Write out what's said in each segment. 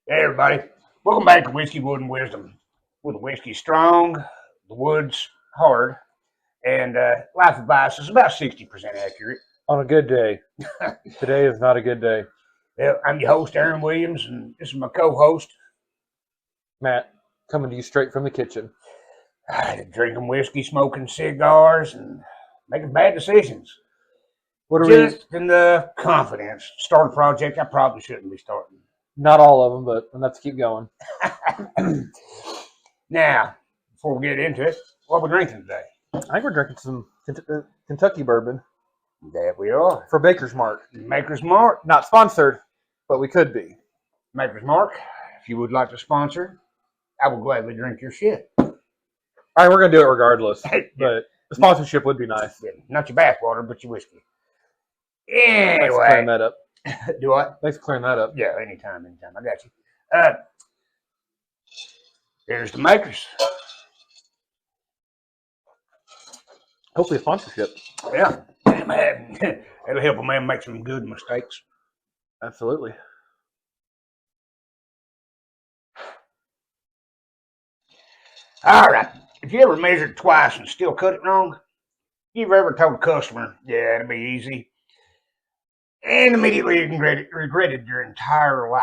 Hey, everybody. Welcome back to Whiskey, Wood, and Wisdom. Where the whiskey's strong, the wood's hard, and life advice is about 60% accurate. On a good day. Today is not a good day. Well, I'm your host, Aaron Williams, and this is my co-host, Matt, coming to you straight from the kitchen. drinking whiskey, smoking cigars, and making bad decisions. What are Just enough confidence to start a project I probably shouldn't be starting. Not all of them, but let's keep going. Now, before we get into it, what we're drinking today? I think we're drinking some Kentucky bourbon There we are. for Baker's Mark. Maker's Mark. Not sponsored, but we could be. Maker's Mark, if you would like to sponsor, I will gladly drink your shit. All right, we're going to do it regardless, but the sponsorship would be nice. Not your bathwater, but your whiskey. Thanks for clearing Anyway, that up. do what? Thanks for clearing that up. Yeah, anytime. I got you. Here's the Makers. Hopefully a sponsorship. Yeah, man, it'll help a man make some good mistakes. Absolutely. All right. If you ever measured twice and still cut it wrong, you've ever told a customer, yeah, it'll be easy, and immediately regretted your entire life.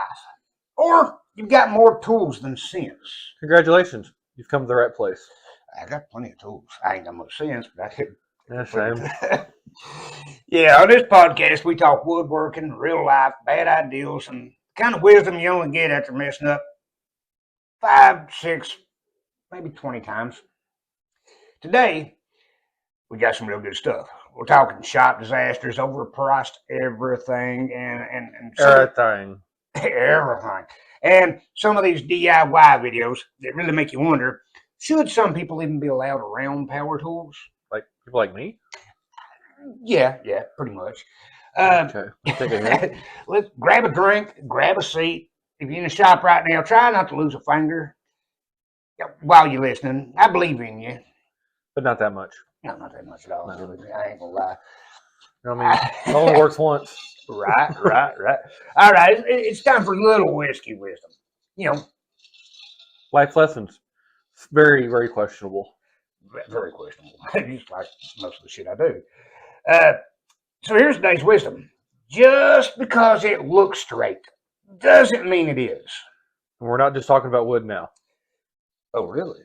Or you've got more tools than sense. Congratulations. You've come to the right place. I got plenty of tools. I ain't got much sense, but I could. Yeah, same. Yeah, on this podcast, we talk woodworking, real life, bad ideals, and the kind of wisdom you only get after messing up 5, 6, maybe 20 times. Today, we got some real good stuff. We're talking shop disasters, overpriced everything, and Everything. everything. And some of these DIY videos that really make you wonder, should some people even be allowed around power tools? Like people like me? Yeah, pretty much. Okay. Take a hit. Let's grab a drink, grab a seat. If you're in the shop right now, try not to lose a finger while you're listening. I believe in you. But not that much. No, not that much at all. No. I ain't gonna lie. You know what I mean? It only works once. Right. All right, it's time for a little whiskey wisdom. You know, Life lessons. It's very, very questionable. very questionable. Just like most of the shit I do. So here's today's wisdom. Just because it looks straight doesn't mean it is. And we're not just talking about wood now. Oh, really?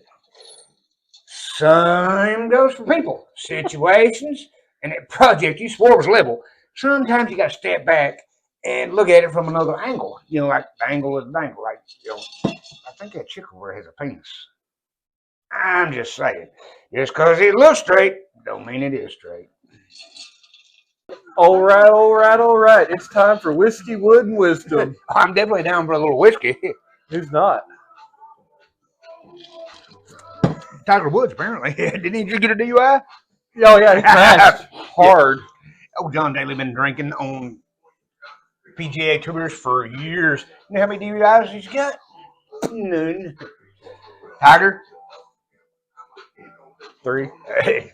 Same goes for people, situations, and that project you swore was level. Sometimes you got to step back and look at it from another angle. You know, like the angle is the angle. Like, you know, I think that chick over there has a penis. I'm just saying, just because it looks straight, don't mean it is straight. All right. It's time for Whiskey, Wood, and Wisdom. I'm definitely down for a little whiskey. Who's not? Tiger Woods, apparently. Didn't he just get a DUI? Oh, yeah, he crashed hard. Oh, John Daly been drinking on PGA tours for years. You know how many DUIs he's got? None. Tiger? 3. Hey,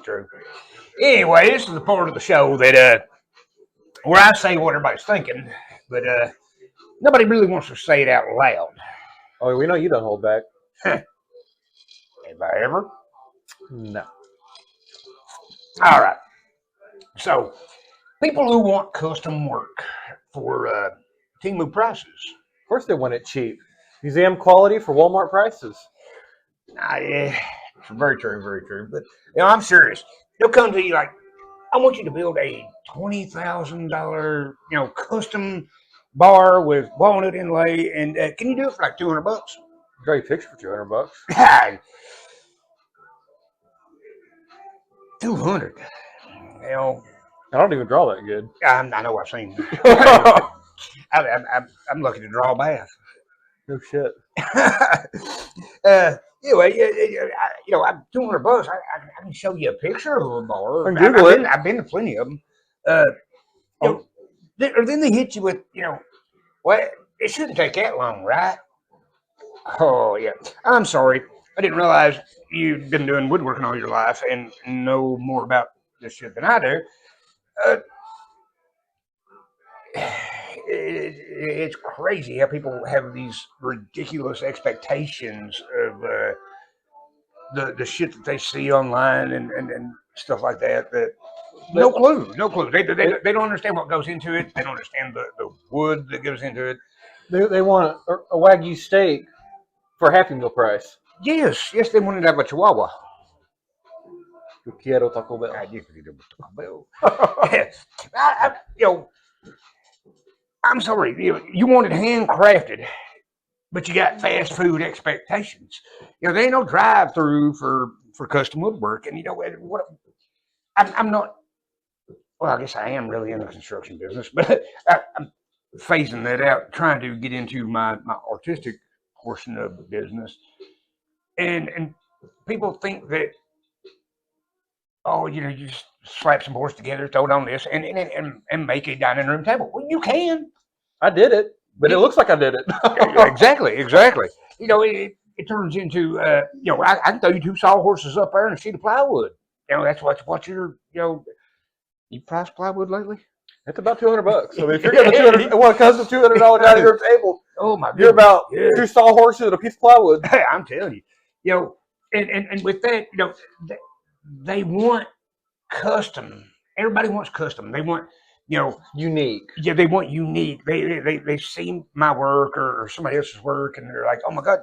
true. Anyway, this is the part of the show that where I say what everybody's thinking, but nobody really wants to say it out loud. Oh, we know you don't hold back. Have I ever? No. All right. So, people who want custom work for Temu prices. Of course they want it cheap. Museum quality for Walmart prices. Yeah, very true. But you know, I'm serious. They'll come to you like, I want you to build a $20,000, custom bar with walnut inlay, and can you do it for like $200? Great picture for $200. $200. You know, I don't even draw that good. I know I've seen. I'm lucky to draw a bath. No shit. Anyway, I'm $200. I can show you a picture of a bar. Google it. I've been to plenty of them. Then they hit you with, well, it shouldn't take that long, right? Oh yeah. I'm sorry. I didn't realize you've been doing woodworking all your life and know more about this shit than I do. it's crazy how people have these ridiculous expectations of the shit that they see online and stuff like that. That no clue, no clue. They don't understand what goes into it. They don't understand the wood that goes into it. They want a Wagyu steak for Happy Meal price. Yes, yes, they wanted to have a Chihuahua. Yo quiero Taco Bell. God, you could eat a Taco Bell. You know, I'm sorry. You wanted handcrafted, but you got fast food expectations. There ain't no drive-through for custom woodwork, and what? I'm not. Well, I guess I am really in the construction business, but I'm phasing that out, trying to get into my artistic portion of the business, and people think that you just slap some boards together, throw it on this, and make a dining room table. Well, you can. I did it, but it looks like I did it. Exactly. It turns into I can throw you two sawhorses up there and a sheet of plywood. That's what you're You priced plywood lately? It's about $200. So if you're getting a custom $200 dining room table, oh my, you're about two sawhorses and a piece of plywood. Hey, I'm telling you, and with that, they want custom. Everybody wants custom. They want unique. Yeah, they want unique. They see my work or somebody else's work, and they're like, oh my God,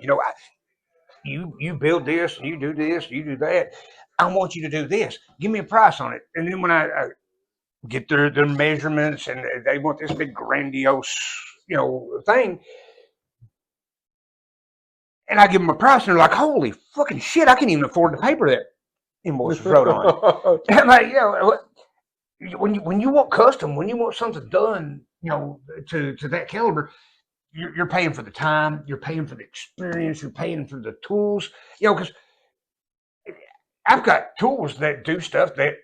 you build this, and you do this, you do that. I want you to do this. Give me a price on it. And then when I get their measurements and they want this big grandiose, thing, and I give them a price, and they're like, holy fucking shit, I can't even afford the paper that invoice was wrote on. I'm like, when you want custom, when you want something done, to that caliber, you're paying for the time, you're paying for the experience, you're paying for the tools, because I've got tools that do stuff that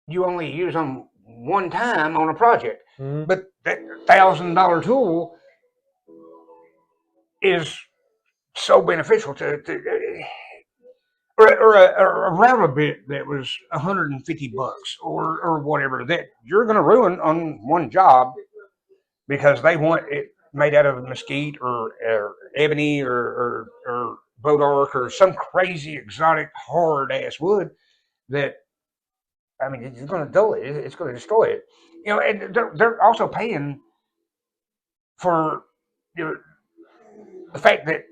you only use on one time on a project, but that $1,000 tool is so beneficial to or a router bit that was $150 or whatever that you're going to ruin on one job because they want it made out of mesquite or ebony or bodark or some crazy exotic hard ass wood that it's going to dull it. It's going to destroy it. And they're also paying for the fact that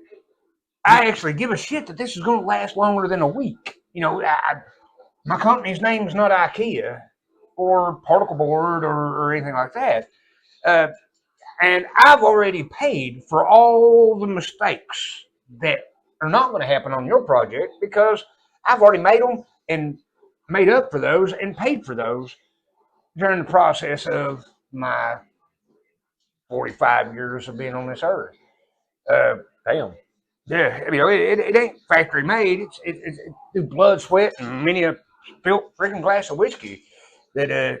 I actually give a shit that this is going to last longer than a week. My company's name is not IKEA or particle board or anything like that. And I've already paid for all the mistakes that are not going to happen on your project because I've already made them and made up for those and paid for those during the process of my 45 years of being on this earth. Damn. Yeah, it ain't factory made. It's through blood, sweat, and many a spilt freaking glass of whiskey that I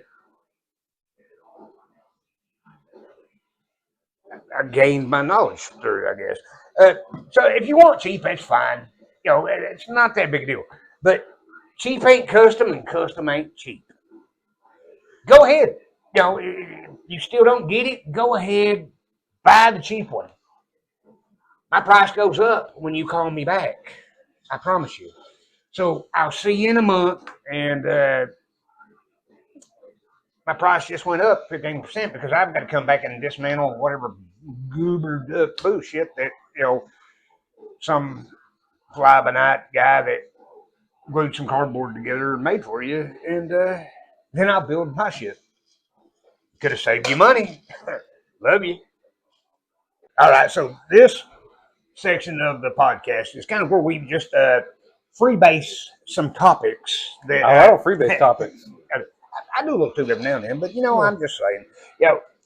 gained my knowledge through, I guess. So if you want cheap, that's fine. It's not that big a deal. But cheap ain't custom, and custom ain't cheap. Go ahead. You still don't get it. Go ahead, buy the cheap one. My price goes up when you call me back. I promise you. So I'll see you in a month, and my price just went up 15% because I've got to come back and dismantle whatever goobered up bullshit that some fly by night guy that glued some cardboard together and made for you, and then I'll build my shit. Could have saved you money. Love you. All right, so this section of the podcast is kind of where we just freebase some topics that I don't freebase topics. I do look through them now and then, but I'm just saying.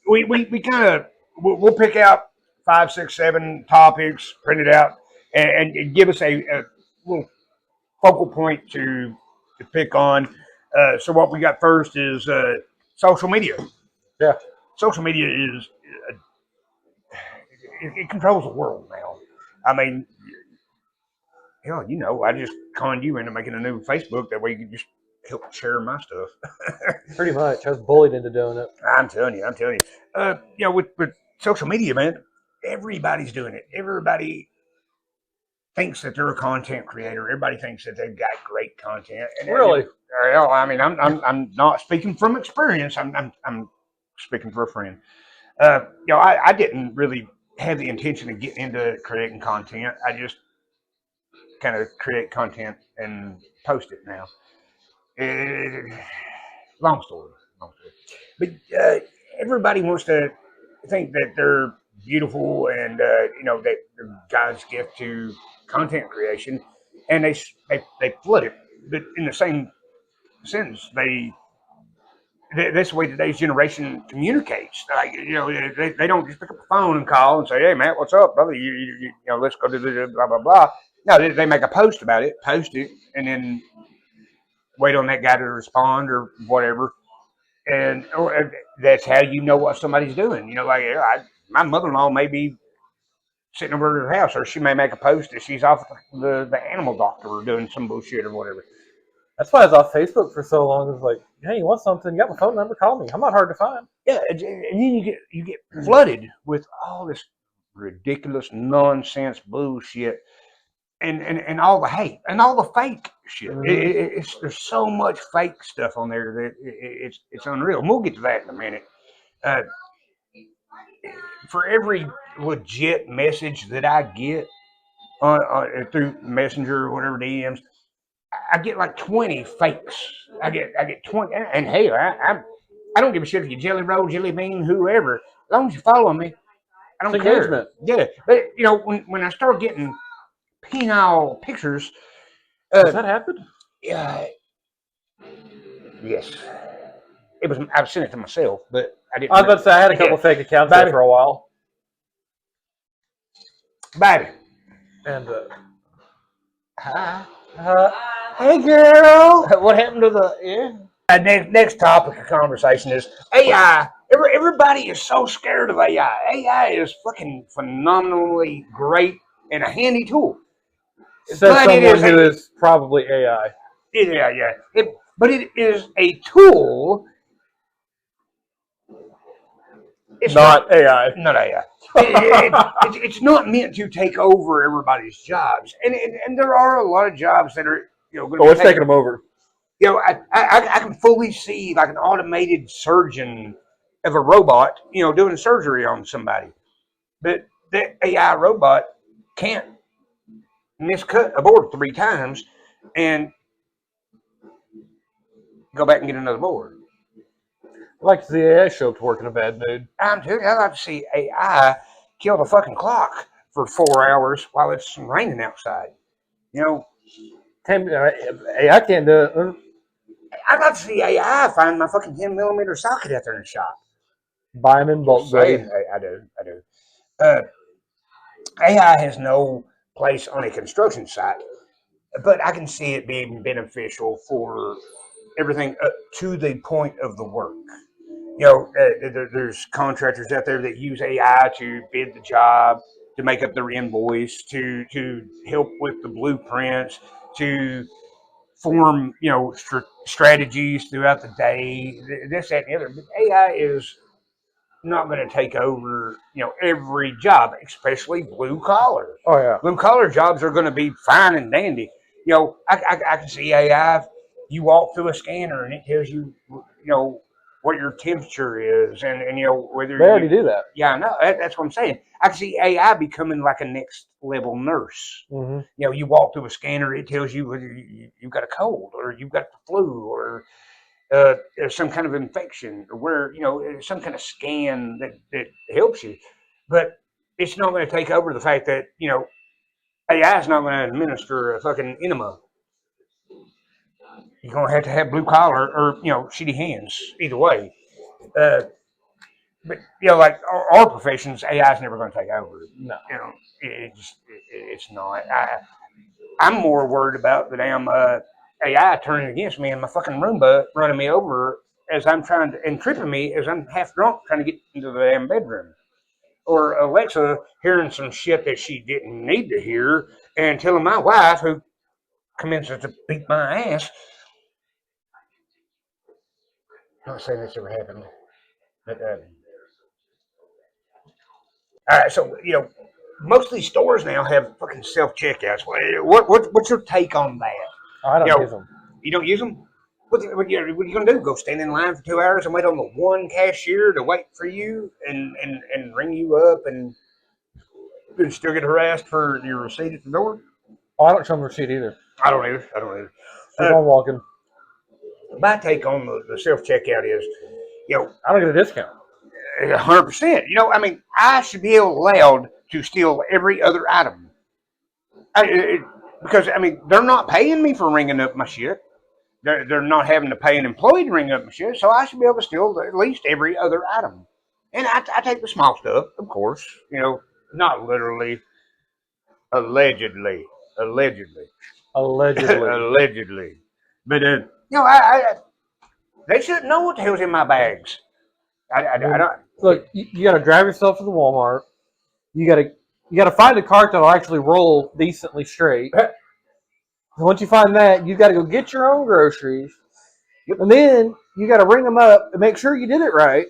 We kind of we'll pick out 5, 6, 7 topics, print it out, and give us a little focal point to pick on. So what we got first is social media. Yeah, social media is it controls the world now. I mean, hell, I just conned you into making a new Facebook that way you can just help share my stuff. Pretty much. I was bullied into doing it. I'm telling you. With social media, man, everybody's doing it. Everybody thinks that they're a content creator. Everybody thinks that they've got great content. And Really? well, I mean, I'm not speaking from experience. I'm speaking for a friend. I didn't really have the intention of getting into creating content. I just kind of create content and post it now. Uh, long story, long story. But everybody wants to think that they're beautiful and that they're God's gift to content creation, and they flood it. But in the same sense, that's the way today's generation communicates. Like they don't just pick up the phone and call and say, "Hey, man, what's up, brother? Let's go do this, blah blah blah." No, they make a post about it, post it, and then wait on that guy to respond or whatever. And that's how you know what somebody's doing. My mother-in-law may be sitting over at her house, or she may make a post that she's off the animal doctor or doing some bullshit or whatever. That's why I was off Facebook for so long. It was like, hey, you want something? You got my phone number? Call me. I'm not hard to find. Yeah, and then you get flooded with all this ridiculous nonsense bullshit and all the hate and all the fake shit. There's so much fake stuff on there that it's unreal. And we'll get to that in a minute. Uh, for every legit message that I get through Messenger or whatever DMs, I get like 20 fakes. I get 20, and hey, I don't give a shit if you jelly roll, jelly bean, whoever. As long as you follow me, I don't care. Engagement. Yeah, but when I start getting penile pictures, Does that happen? yeah, yes, it was. I sent it to myself, but I didn't. I was about to say I had a couple fake accounts there for a while, baby. and Hi. Hey, girl. What happened to the next topic of conversation is AI. Everybody is so scared of AI. AI is fucking phenomenally great and a handy tool. says someone who is probably AI. Yeah. But it is a tool. It's not AI. Not AI. It's not meant to take over everybody's jobs, and there are a lot of jobs that are it's taking them over. I can fully see like an automated surgeon of a robot, doing surgery on somebody, but that AI robot can't miscut a board 3 times and go back and get another board. I like to see AI show up to work in a bad mood. I'd like to see AI kill the fucking clock for 4 hours while it's raining outside. AI can't do it. I'd like to see AI find my fucking 10mm socket out there in the shop. Buy them in bulk, buddy. I do. AI has no place on a construction site, but I can see it being beneficial for everything up to the point of the work. There's contractors out there that use AI to bid the job, to make up their invoice, to help with the blueprints, to form strategies throughout the day. This, that, and the other. But AI is not going to take over every job, especially blue collar. Oh yeah, blue collar jobs are going to be fine and dandy. I can see AI. You walk through a scanner and it tells you what your temperature is, and whether they already do that. Yeah, I know. That's what I'm saying. I can see AI becoming like a next level nurse. Mm-hmm. You walk through a scanner, it tells you whether you've got a cold or you've got the flu or some kind of infection, or where some kind of scan that helps you. But it's not going to take over the fact that AI is not going to administer a fucking enema. You're going to have blue collar or shitty hands either way. But like our professions, AI is never going to take over. No, it's not. I'm more worried about the damn AI turning against me and my fucking Roomba running me over as I'm trying to, and tripping me as I'm half drunk trying to get into the damn bedroom. Or Alexa hearing some shit that she didn't need to hear and telling my wife, who commences to beat my ass, not saying this ever happened, but all right. So most of these stores now have fucking self checkouts. What's your take on that? I You don't use know, them. you don't use them. What you gonna do? Go stand in line for 2 hours and wait on the one cashier to wait for you and ring you up and still get harassed for your receipt at the door? Oh, I don't show them receipt either. I don't either. I don't either. Keep on walking. My take on the self checkout is, I don't get a discount. 100%. I mean, I should be allowed to steal every other item. Because, I mean, they're not paying me for ringing up my shit. They're not having to pay an employee to ring up my shit, so I should be able to steal at least every other item. And I take the small stuff, of course, not literally, allegedly. Allegedly. Allegedly. Allegedly. But, I they shouldn't know what the hell's in my bags. I don't. Look, you got to drive yourself to the Walmart. You got to find a cart that'll actually roll decently straight. Once you find that, you got to go get your own groceries, and then you got to ring them up and make sure you did it right,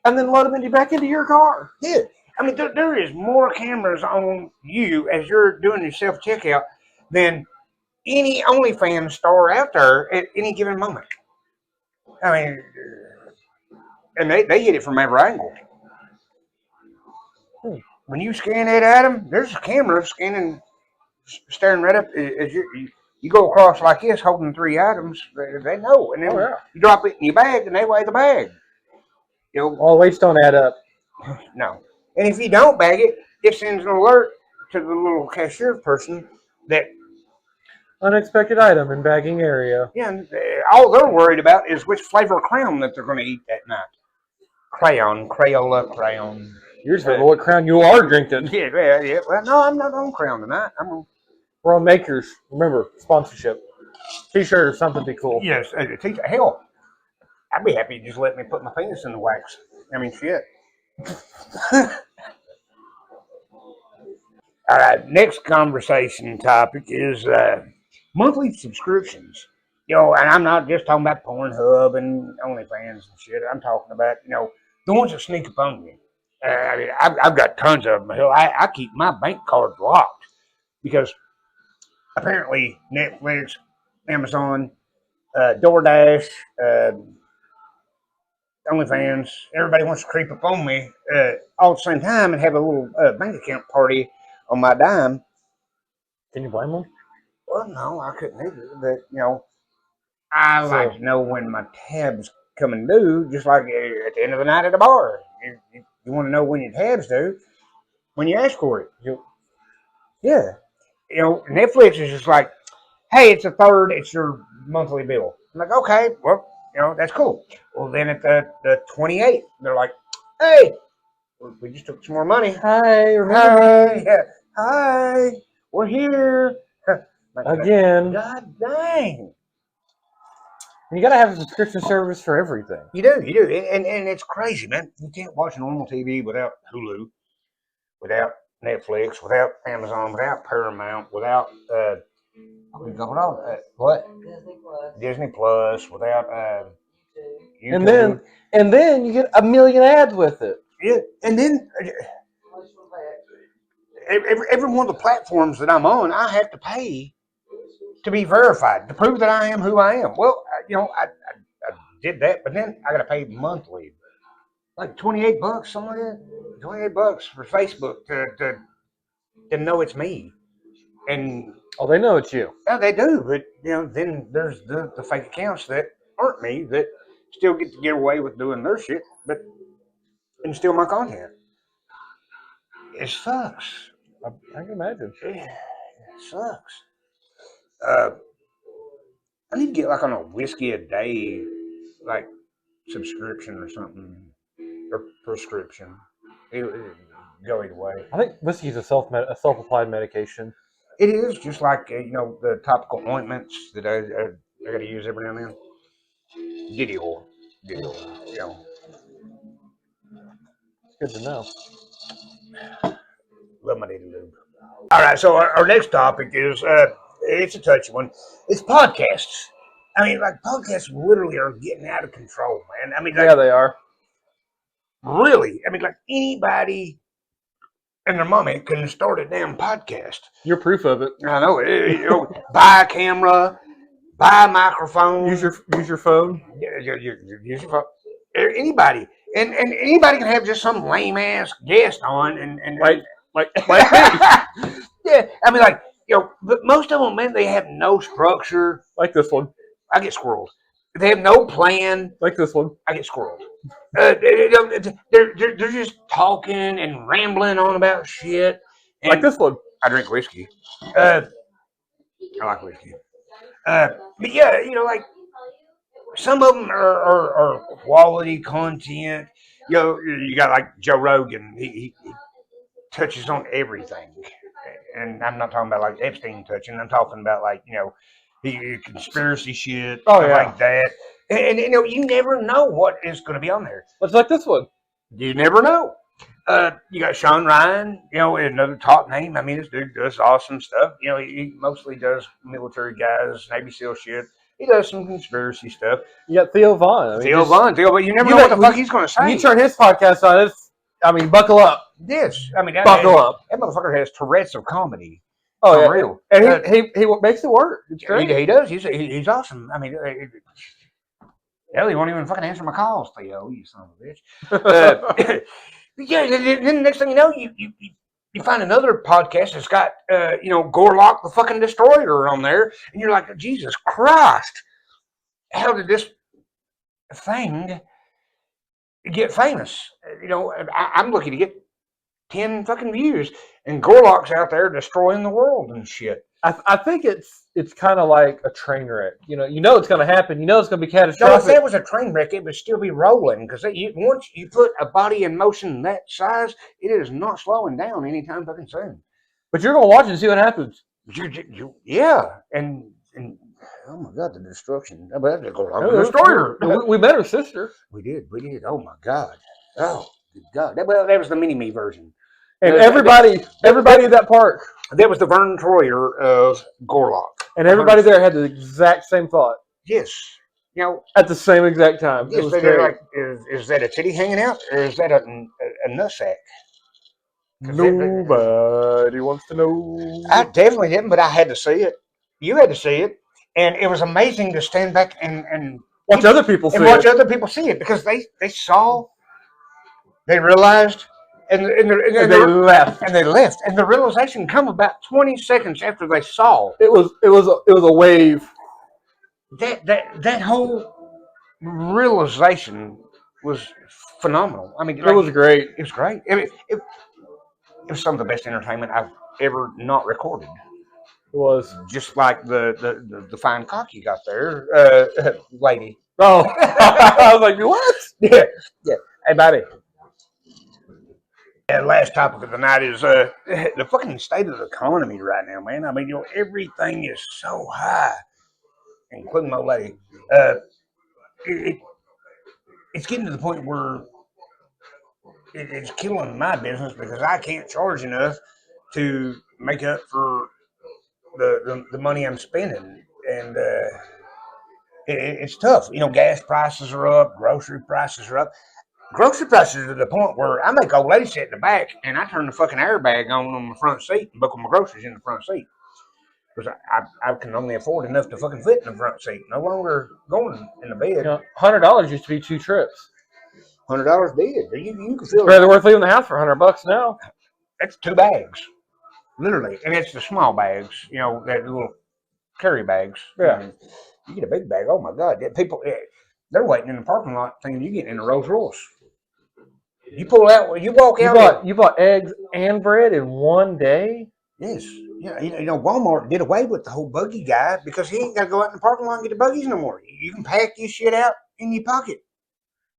and then let them back into your car. Yeah, I mean, there is more cameras on you as you're doing your self checkout than any OnlyFans star out there at any given moment. I mean, and they hit it from every angle. When you scan that item, there's a camera scanning, staring right up as you go across like this, holding 3 items. They know, and then you drop it in your bag, and they weigh the bag. All weights don't add up. No, and if you don't bag it, it sends an alert to the little cashier person that Unexpected item in bagging area. Yeah, and all they're worried about is which flavor of crayon that they're going to eat that night. Crayola crayon. You're just what crown you are drinking. Yeah. Well, no, I'm not on crayon tonight. We're on Makers. Remember, sponsorship. T-shirt or something be cool. Yes, hell, I'd be happy to just let me put my penis in the wax. I mean, shit. All right, next conversation topic is monthly subscriptions. And I'm not just talking about Pornhub and OnlyFans and shit. I'm talking about, the ones that sneak up on you. I mean, I've got tons of them. Hell, I keep my bank cards locked because apparently Netflix, Amazon, DoorDash, OnlyFans, everybody wants to creep up on me all at the same time and have a little bank account party on my dime. Can you blame them? Well, no, I couldn't either. But, I like to know when my tab's coming due, just like at the end of the night at a bar. You want to know when your tab's due when you ask for it. Yeah. Netflix is just like, hey, it's a third, it's your monthly bill. I'm like, okay, well, that's cool. Well, then at the 28th, they're like, hey, we just took some more money. Hi, remember me? Hi, we're here. Like, again. God dang. You got to have a subscription service for everything. You do. And it's crazy, man. You can't watch normal TV without Hulu, without Netflix, without Amazon, without Paramount, without, what? Disney Plus, without YouTube. And then you get a million ads with it. Yeah, and then every one of the platforms that I'm on, I have to pay to be verified, to prove that I am who I am. Well, I did that, but then I got to pay monthly, like $28, something like that. $28 for Facebook to know it's me. And they know it's you. Yeah, they do, but then there's the fake accounts that aren't me that still get to get away with doing their shit, and steal my content. It sucks. I can imagine. Yeah, it sucks. I need to get like on a whiskey a day, like subscription or something, or prescription. It go either way. I think whiskey is a self-applied medication. It is just like the topical ointments that I got to use every now and then. Giddy oil. Good to know. Love my daily lube. All right, so our next topic is it's a touchy one. It's podcasts. I mean, like podcasts literally are getting out of control, man. I mean, like, Yeah, they are. really. I mean, like anybody and their mommy can start a damn podcast. You're proof of it. I know. Buy a camera, buy a microphone. Use your phone. Use your phone. Anybody. And anybody can have just some lame ass guest on and Like me. yeah, I mean, like, but most of them, man, they have no structure. Like this one. I get squirreled. They have no plan. Like this one. I get squirreled. They're just talking and rambling on about shit. And Like this one. I drink whiskey. I like whiskey. But yeah, like some of them are quality content. You got like Joe Rogan. He touches on everything, and I'm not talking about like Epstein touching. I'm talking about like he conspiracy shit, stuff like that. And you never know what is going to be on there. It's like this one. You never know. You got Sean Ryan, another top name. I mean, this dude does awesome stuff. He mostly does military guys, Navy SEAL shit. He does some conspiracy stuff. You got Theo Vaughn. Theo Vaughn, but you never know what the fuck he's going to say. You turn his podcast on, buckle up. Yes, I mean, buckle up. That motherfucker has Tourette's of comedy. Oh, yeah. Real. And he makes it work. It's great. He does. He's awesome. I mean, hell, he won't even fucking answer my calls, Theo, you son of a bitch. Yeah, then the next thing you know, you find another podcast that's got, Gorlock the fucking Destroyer on there, and you're like, Jesus Christ, how did this thing get famous? I'm lucky to get 10 fucking views, and Gorlock's out there destroying the world and shit. I think it's kind of like a train wreck. You know it's going to happen. You know it's going to be No, catastrophic. if that was a train wreck, it would still be rolling because once you put a body in motion that size, it is not slowing down anytime fucking soon. But you're going to watch it and see what happens. Yeah, and oh my god, the destruction! But that Gorlock the Destroyer. We met her sister. We did. Oh my god. Oh good god. That was the mini me version. And everybody in that park. That was the Vern Troyer of Gorlock. And everybody there had the exact same thought. Yes. At the same exact time. Yes, they're like, is that a titty hanging out, or is that a nutsack? Nobody wants to know. I definitely didn't, but I had to see it. You had to see it, and it was amazing to stand back and watch other people see it because they saw, they realized. And they left. And they left. And the realization come about 20 seconds after they saw. It was a wave. That whole realization was phenomenal. I mean, it was great. It was great. It was some of the best entertainment I've ever not recorded. It was just like the fine cock you got there, lady. Oh, I was like, what? Yeah. Hey, buddy. And last topic of the night is the fucking state of the economy right now, man. I mean, everything is so high, including my lady. It's getting to the point where it's killing my business because I can't charge enough to make up for the money I'm spending, and it's tough. Gas prices are up, grocery prices are up. Grocery prices to the point where I make old lady sit in the back and I turn the fucking airbag on the front seat and book my groceries in the front seat. Because I can only afford enough to fucking fit in the front seat. No longer going in the bed. $100 used to be 2 trips. $100 did. You can feel it's rather worth leaving the house for $100 now. That's 2 bags. Literally. And it's the small bags, that little carry bags. Yeah. You get a big bag, oh my God. People, they're waiting in the parking lot thinking you're getting in a Rolls Royce. You pull out, you walk out. You bought eggs and bread in one day? Yes. Yeah, Walmart did away with the whole buggy guy because he ain't got to go out in the parking lot and get the buggies no more. You can pack your shit out in your pocket.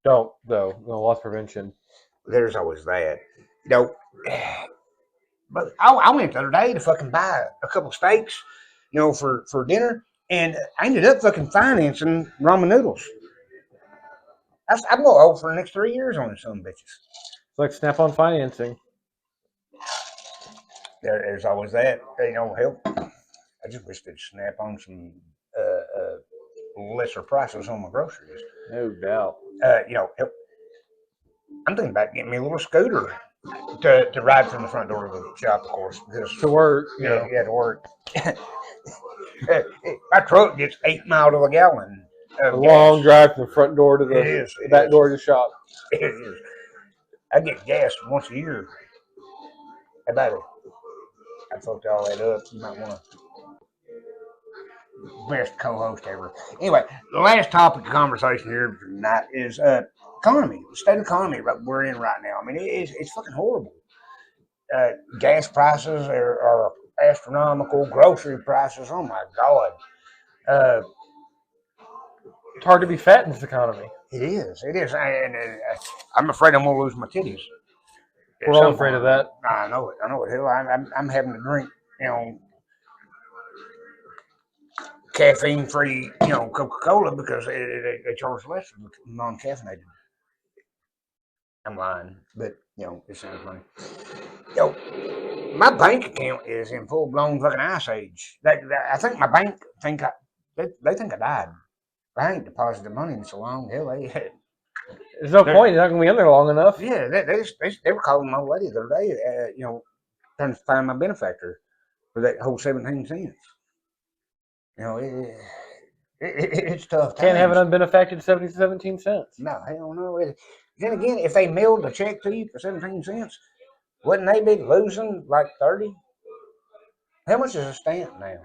Don't, though. No, loss prevention. There's always that. But I went the other day to fucking buy a couple steaks, for dinner, and I ended up fucking financing ramen noodles. I'm going to owe for the next 3 years on some bitches. It's like Snap-on financing. There's always that. Hell, I just wish they'd snap on some lesser prices on my groceries. No doubt. You know, I'm thinking about getting me a little scooter to ride from the front door of the shop, of course, because To work, you know. yeah, to work. My truck gets 8 miles to the gallon. A long drive from the front door to the back door of the shop. It is. I get gas once a year. About it. I fucked all that up. You might want to. Best co-host ever. Anyway, the last topic of conversation here tonight is economy, the state of economy we're in right now. I mean, it's fucking horrible. Gas prices are astronomical. Grocery prices, oh my god. It's hard to be fat in this economy. It is. And I'm afraid I'm gonna lose my titties. We're all afraid of that. I know it. Hell, I'm having to drink, you know, caffeine-free, you know, Coca-Cola because they charge less for non-caffeinated. I'm lying, but you know, it sounds funny. Yo, my bank account is in full-blown fucking ice age. I think my bank they think I died. I ain't deposited money in so long. Hell, there's no point. You're not gonna be in there long enough. Yeah, they were calling my lady the other day. You know, trying to find my benefactor for that whole 17 cents. You know, it's tough. Can't have an unbenefacted 17 cents. No, hell no. Then again, if they mailed a check to you for 17 cents, wouldn't they be losing like 30? How much is a stamp now?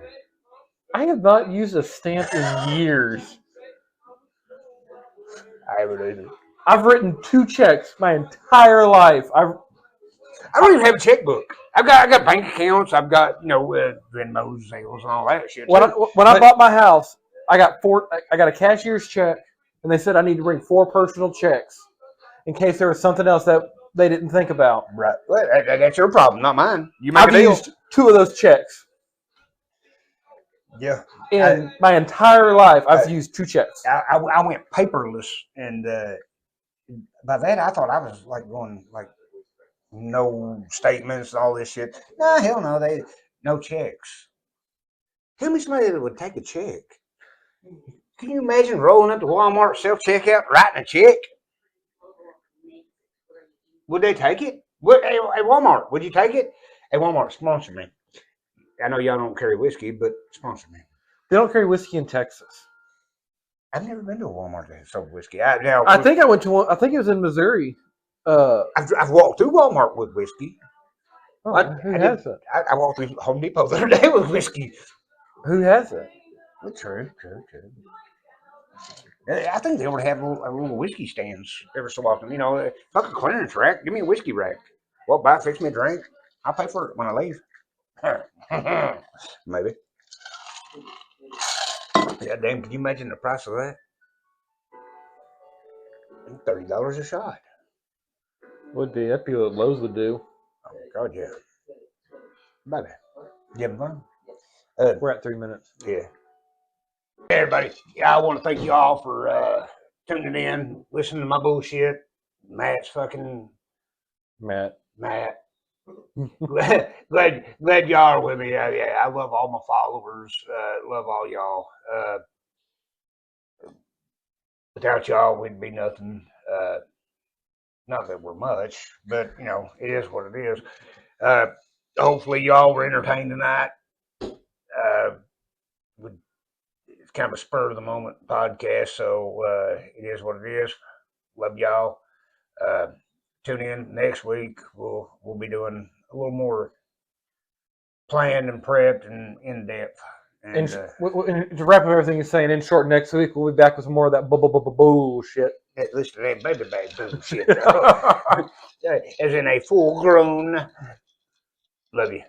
I have not used a stamp in years. I believe it. I've written 2 checks my entire life. I don't even have a checkbook. I got bank accounts. I've got, you know, Venmo, Zales, and all that shit. When I bought my house, I got a cashier's check, and they said I need to bring 4 personal checks in case there was something else that they didn't think about. Right. Well, that's your problem, not mine. You make a deal. I've used 2 of those checks. Yeah. In my entire life, I've used 2 checks. I went paperless, and by that I thought I was like going like no statements and all this shit. No, hell no, no checks. Tell me somebody that would take a check. Can you imagine rolling up to Walmart self checkout, writing a check? Would they take it? Hey, Walmart, would you take it? Hey, Walmart, sponsor me. I know y'all don't carry whiskey, but sponsor me. They don't carry whiskey in Texas. I've never been to a Walmart that sold whiskey. I think I went to one. I think it was in Missouri. I've walked through Walmart with whiskey. Who has it? I walked through Home Depot the other day with whiskey. Who has it? True. I think they ought to have little whiskey stands every so often. You know, like a clearance rack. Give me a whiskey rack. Well, fix me a drink. I'll pay for it when I leave. Maybe. Yeah, damn, can you imagine the price of that? $30 a shot. Would be. That'd be what Lowe's would do. Oh, God, yeah. Baby. You having fun? We're at 3 minutes. Yeah. Hey, everybody. Yeah, I want to thank you all for tuning in, listening to my bullshit. Matt. glad y'all are with me. I love all my followers. Love all y'all. Without y'all, we'd be nothing. Not that we're much, but you know, it is what it is. Hopefully, y'all were entertained tonight. It's kind of a spur of the moment podcast, so it is what it is. Love y'all. Tune in next week. We'll be doing a little more planned and prepped and in depth. And to wrap up everything you're saying, in short, next week we'll be back with some more of that bullshit. At least it ain't baby bullshit. As in a full grown. Love you.